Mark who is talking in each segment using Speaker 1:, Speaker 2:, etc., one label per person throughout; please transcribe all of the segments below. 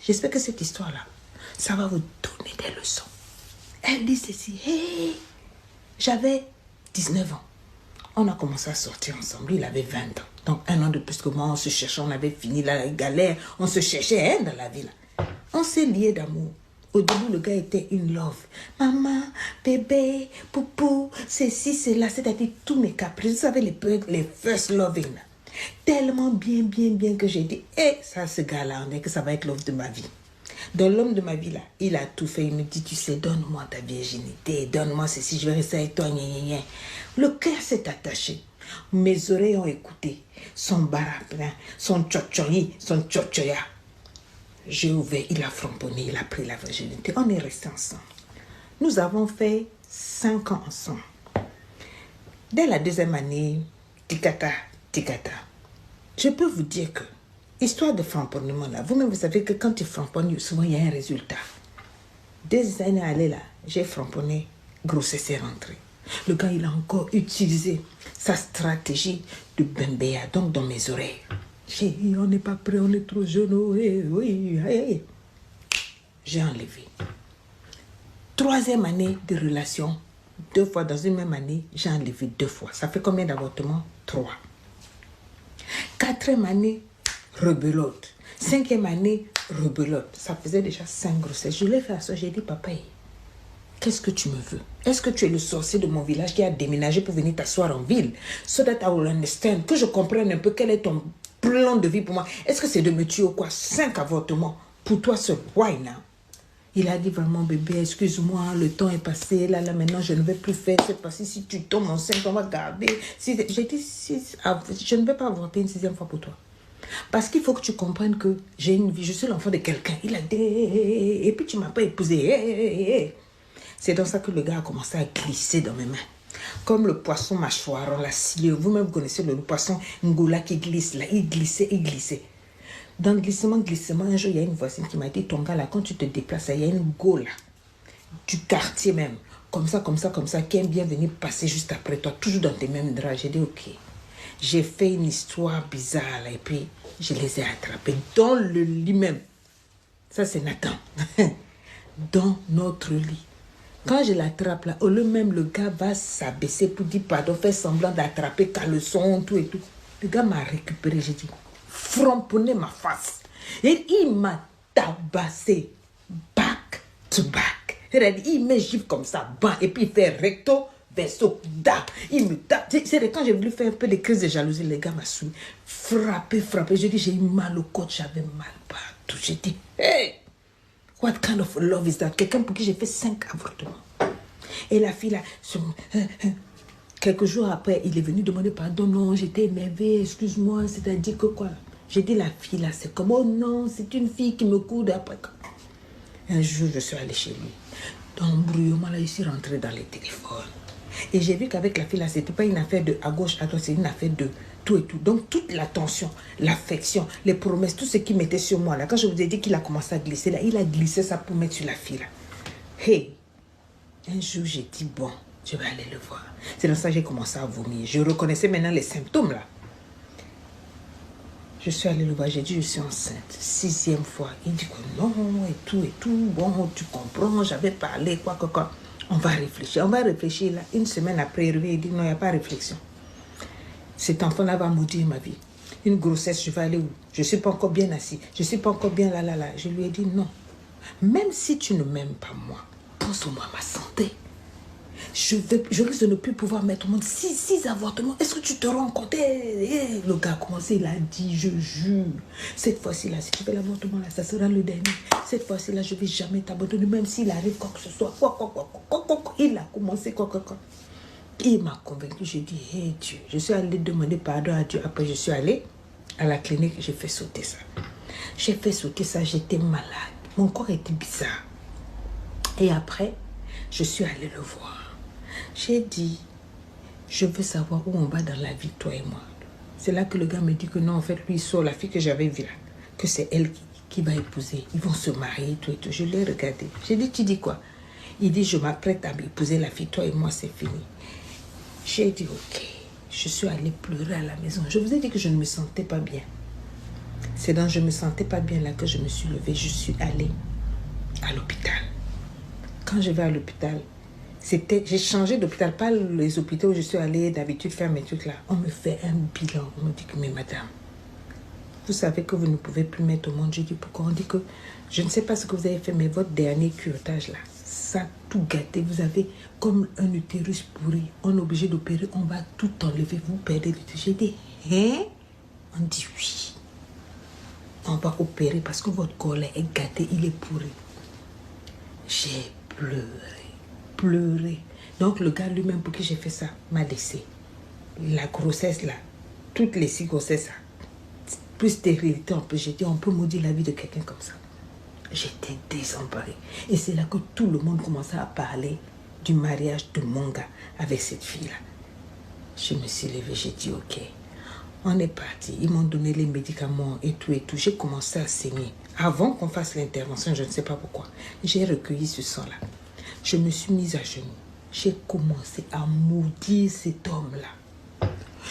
Speaker 1: J'espère que cette histoire-là, ça va vous donner des leçons. Elle dit ceci, hey, j'avais 19 ans. On a commencé à sortir ensemble, il avait 20 ans. Donc 1 an de plus que moi, on se cherchait, on avait fini la galère, on se cherchait dans la vie là. On s'est liés d'amour. Au début, le gars était une love. Maman, bébé, poupou, ceci, cela, c'est-à-dire tous mes caprices. Vous savez, les first loving là. Tellement bien que j'ai dit, ça, ce gars-là, on est que ça va être l'homme de ma vie. Dans l'homme de ma vie, là, il a tout fait. Il me dit, tu sais, donne-moi ta virginité, donne-moi ceci, je vais rester avec toi, gna, gna, gna. Le cœur s'est attaché. Mes oreilles ont écouté. Son barapin, son tchotchoyi, son tchotchoya. J'ai ouvert, il a framponné, il a pris la virginité. On est restés ensemble. Nous avons fait 5 ans ensemble. Dès la 2e année, ticata. Je peux vous dire que, histoire de framponnement là, vous-même vous savez que quand tu framponnes, souvent il y a un résultat. 2 années allées là, j'ai framponné, grossesse est rentrée. Le gars, il a encore utilisé sa stratégie de bembéa, donc dans mes oreilles. J'ai dit, on n'est pas prêt, on est trop jeune. Oui. J'ai enlevé. 3e année de relation, 2 fois dans une même année, j'ai enlevé 2 fois. Ça fait combien d'avortements? 3. 4e année, rebelote. 5e année, rebelote. Ça faisait déjà 5 grossesses. Je l'ai fait à ça, j'ai dit, papa, qu'est-ce que tu me veux? Est-ce que tu es le sorcier de mon village qui a déménagé pour venir t'asseoir en ville? So that I will understand, que je comprenne un peu quel est ton plan de vie pour moi. Est-ce que c'est de me tuer ou quoi? 5 avortements pour toi seul. Why now? Il a dit vraiment, bébé, excuse-moi, le temps est passé. Là, maintenant, je ne vais plus faire cette fois-ci. Si tu tombes enceinte, on va garder. J'ai dit, je ne vais pas avorter une 6e fois pour toi. Parce qu'il faut que tu comprennes que j'ai une vie, je suis l'enfant de quelqu'un. Il a dit, et puis tu ne m'as pas épousé. C'est dans ça que le gars a commencé à glisser dans mes mains. Comme le poisson mâchoire, la sciure. Vous-même, vous connaissez le poisson ngoula qui glisse là. Il glissait. Dans le glissement, un jour, il y a une voisine qui m'a dit, ton gars là, quand tu te déplaces, il y a une go là, du quartier même, comme ça, qui aime bien venir passer juste après toi, toujours dans tes mêmes draps. J'ai dit, ok. J'ai fait une histoire bizarre là, et puis je les ai attrapés dans le lit même. Ça, c'est Nathan. Dans notre lit. Quand je l'attrape là, au lieu même, le gars va s'abaisser pour dire pardon, faire semblant d'attraper caleçon, tout et tout. Le gars m'a récupéré, j'ai dit, framponné ma face. Et il m'a tabassé back to back. Il me gifle comme ça, bam, et puis il fait recto, verso, da. Il me tape. C'est quand j'ai voulu faire un peu de crise de jalousie, le gars m'a suivi. Frappé. J'ai dit, j'ai eu mal au côte, j'avais mal partout. J'ai dit, hey! What kind of love is that? Quelqu'un pour qui j'ai fait 5 avortements. Et la fille là, quelques jours après, il est venu demander pardon. Non, j'étais énervée, excuse-moi, c'est-à-dire que quoi? J'ai dit, la fille là, c'est comme, oh non, c'est une fille qui me coude après. Un jour, je suis allée chez lui. Dans l'embrouillement là, je suis rentrée dans les téléphones. Et j'ai vu qu'avec la fille là, c'était pas une affaire de à gauche, à droite, c'est une affaire de tout et tout. Donc toute l'attention, l'affection, les promesses, tout ce qu'il mettait sur moi là. Quand je vous ai dit qu'il a commencé à glisser là, il a glissé ça pour mettre sur la fille là. Hey, un jour j'ai dit bon, je vais aller le voir. C'est dans ça que j'ai commencé à vomir. Je reconnaissais maintenant les symptômes là. Je suis allée le voir, j'ai dit je suis enceinte. 6e fois. Il dit que non et tout. Bon, tu comprends, j'avais parlé quoi. On va réfléchir là. 1 semaine après, il dit non, il n'y a pas de réflexion. Cet enfant-là va maudire ma vie. Une grossesse, je vais aller où? Je ne suis pas encore bien assis. Je ne suis pas encore bien là. Je lui ai dit non. Même si tu ne m'aimes pas moi, pense-moi ma santé. Je risque de ne plus pouvoir mettre au monde 6 avortements. Est-ce que tu te rends compte? Le gars a commencé, il a dit, je jure. Cette fois-ci, là, si tu fais l'avortement, là, ça sera le dernier. Cette fois-ci, là, je ne vais jamais t'abandonner, même s'il arrive quoi que ce soit. Il a commencé quoi. Il m'a convaincu, j'ai dit, hey Dieu. Je suis allée demander pardon à Dieu. Après, je suis allée à la clinique, j'ai fait sauter ça. J'étais malade. Mon corps était bizarre. Et après, je suis allée le voir. J'ai dit, je veux savoir où on va dans la vie, toi et moi. C'est là que le gars me dit que non, en fait, lui, il sort la fille que j'avais vue là. Que c'est elle qui va épouser. Ils vont se marier, tout et tout. Je l'ai regardé. J'ai dit, tu dis quoi? Il dit, je m'apprête à épouser la fille, toi et moi, c'est fini. J'ai dit, ok. Je suis allée pleurer à la maison. Je vous ai dit que je ne me sentais pas bien. C'est donc je ne me sentais pas bien là que je me suis levée. Je suis allée à l'hôpital. Quand je vais à l'hôpital, j'ai changé d'hôpital, pas les hôpitaux où je suis allée d'habitude faire mes trucs là. On me fait un bilan. On me dit que, mais madame, vous savez que vous ne pouvez plus mettre au monde. Je dis pourquoi? On dit que je ne sais pas ce que vous avez fait, mais votre dernier curetage là, ça a tout gâté. Vous avez comme un utérus pourri. On est obligé d'opérer, on va tout enlever. Vous perdez l'utérus. J'ai dit, hein? On dit oui. On va opérer parce que votre corps là est gâté, il est pourri. J'ai pleuré. Donc le gars lui-même pour qui j'ai fait ça m'a laissé. La grossesse là, toutes les 6 grossesses là, plus stérilité, j'ai dit, on peut maudire la vie de quelqu'un comme ça. J'étais désemparée. Et c'est là que tout le monde commençait à parler du mariage de mon gars avec cette fille-là. Je me suis levée, j'ai dit, ok. On est parti. Ils m'ont donné les médicaments et tout. J'ai commencé à saigner. Avant qu'on fasse l'intervention, je ne sais pas pourquoi, j'ai recueilli ce sang-là. Je me suis mise à genoux. J'ai commencé à maudire cet homme-là.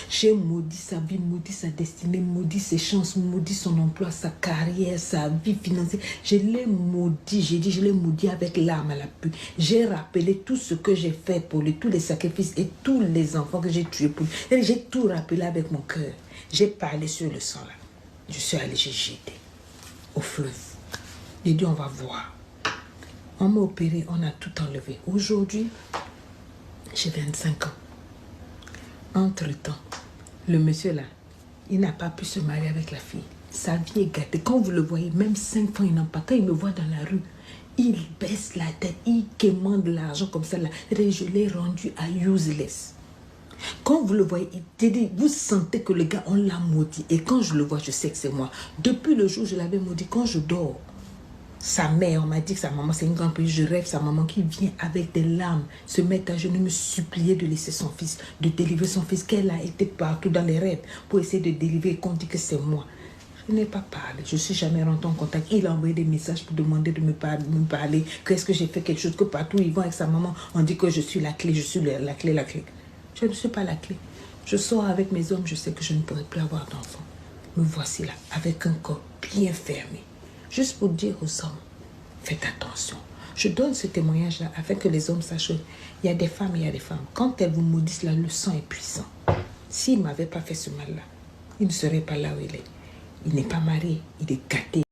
Speaker 1: J'ai maudit sa vie, maudit sa destinée, maudit ses chances, maudit son emploi, sa carrière, sa vie financière. Je l'ai maudit, j'ai dit, je l'ai maudit avec l'arme à la pluie. J'ai rappelé tout ce que j'ai fait pour lui, tous les sacrifices et tous les enfants que j'ai tués pour lui. J'ai tout rappelé avec mon cœur. J'ai parlé sur le sang là. Je suis allée, j'ai jeté au fleuve. J'ai dit, on va voir. On m'a opéré, on a tout enlevé. Aujourd'hui, j'ai 25 ans. Entre-temps, le monsieur là, il n'a pas pu se marier avec la fille. Sa vie est gâtée. Quand vous le voyez, même 5 francs, il n'en a pas. Quand il me voit dans la rue, il baisse la tête, il quémande l'argent comme ça là. Je l'ai rendu à useless. Quand vous le voyez, vous sentez que le gars, on l'a maudit. Et quand je le vois, je sais que c'est moi. Depuis le jour où je l'avais maudit, quand je dors, sa mère, on m'a dit que sa maman, c'est une grande pays. Je rêve sa maman qui vient avec des larmes, se mettre à genoux, me supplier de laisser son fils, de délivrer son fils, qu'elle a été partout dans les rêves pour essayer de délivrer, qu'on dit que c'est moi. Je n'ai pas parlé, je ne suis jamais rentrée en contact. Il a envoyé des messages pour demander de me parler, qu'est-ce que j'ai fait quelque chose, que partout ils vont avec sa maman, on dit que je suis la clé, je suis la clé. Je ne suis pas la clé. Je sors avec mes hommes, je sais que je ne pourrai plus avoir d'enfants. Me voici là, avec un corps bien fermé. Juste pour dire aux hommes, faites attention. Je donne ce témoignage-là afin que les hommes sachent qu'il y a des femmes et il y a des femmes. Quand elles vous maudissent là, le sang est puissant. S'il ne m'avait pas fait ce mal-là, il ne serait pas là où il est. Il n'est pas marié, il est gâté.